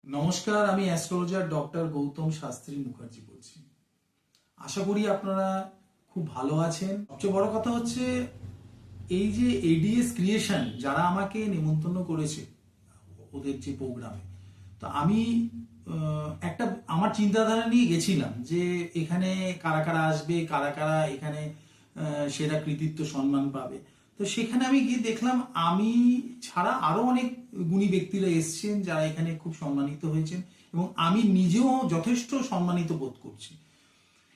নমস্কার, আমি astrologer doctor Gautam Shastri Mukherjee বলছি। আশা করি আপনারা খুব ভালো আছেন। সবচেয়ে বড় কথা হচ্ছে এই যে এডিএস ক্রিয়েশন যারা আমাকে নিমন্ত্রণ করেছে ওদের যে প্রোগ্রামে, তো আমি একটা আমার চিন্তাধারা নিয়ে গেছিলাম যে এখানে কারা কারা আসবে, কারা কারা এখানে সেরা কৃতিত্ব সম্মান পাবে। তো সেখানে আমি গিয়ে দেখলাম আমি ছাড়া আরো অনেক গুণী ব্যক্তিরা এসছেন যারা এখানে খুব সম্মানিত হয়েছেন, এবং আমি নিজেও যথেষ্ট সম্মানিত বোধ করছি,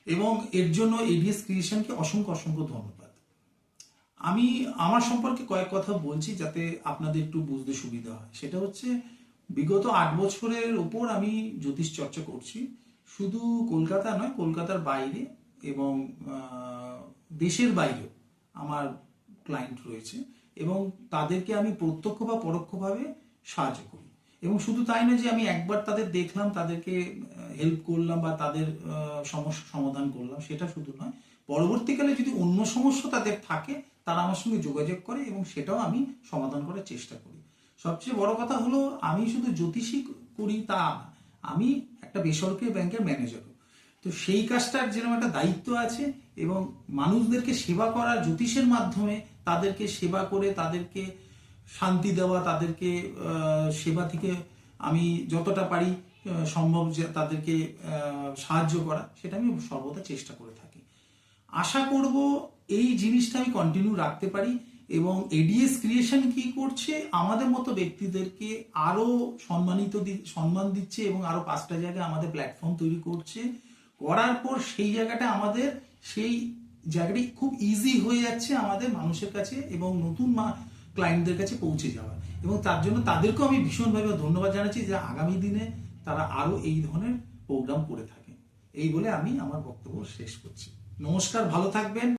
এবং এর জন্য এডিএস ক্রিয়েশনকে অসংখ্য অসংখ্য ধন্যবাদ। আমি আমার সম্পর্কে কয়েক কথা বলছি যাতে আপনাদের একটু বুঝতে সুবিধা হয়। সেটা হচ্ছে বিগত 8 বছরের উপর আমি জ্যোতিষ চর্চা করছি, শুধু কলকাতা নয়, কলকাতার বাইরে এবং দেশের বাইরেও আমার ক্লায়েন্ট রয়েছে, এবং তাদেরকে আমি প্রত্যক্ষ বা পরোক্ষভাবে সাহায্য করি। এবং শুধু তাই নয় যে আমি একবার তাদের দেখলাম, তাদেরকে হেল্প করলাম বা তাদের সমস্যা সমাধান করলাম, সেটা শুধু নয়, পরবর্তীকালে যদি অন্য সমস্যা তাদের থাকে তারা আমার সঙ্গে যোগাযোগ করে এবং সেটাও আমি সমাধান করার চেষ্টা করি। সবচেয়ে বড় কথা হলো আমি শুধু জ্যোতিষই করি তা না, আমি একটা বেসরকারি ব্যাংকের ম্যানেজারও। তো সেই কাজটার যেরকম একটা দায়িত্ব আছে, এবং মানুষদেরকে সেবা করা জ্যোতিষের মাধ্যমে, তাদেরকে সেবা করে তাদেরকে শান্তি দেওয়া, তাদেরকে সেবা থেকে আমি যতটা পারি সম্ভব যে তাদেরকে সাহায্য করা, সেটা আমি সর্বদা চেষ্টা করে থাকি। আশা করব এই জিনিসটা আমি কন্টিনিউ রাখতে পারি, এবং এডিএস ক্রিয়েশন কি করছে আমাদের মতো ব্যক্তিদেরকে আরো সম্মান দিচ্ছে, এবং আরো 5টা জায়গায় আমাদের প্ল্যাটফর্ম তৈরি করছে। করার পর সেই জায়গাটা আমাদের সেই জায়গাটি খুব ইজি হয়ে যাচ্ছে আমাদের মানুষের কাছে এবং নতুন ক্লায়েন্টদের কাছে পৌঁছে যাওয়া, এবং তার জন্য তাদেরকেও আমি ভীষণভাবে ধন্যবাদ জানাচ্ছি যে আগামী দিনে তারা আরো এই ধরনের প্রোগ্রাম করে থাকে। এই বলে আমি আমার বক্তব্য শেষ করছি। নমস্কার, ভালো থাকবেন।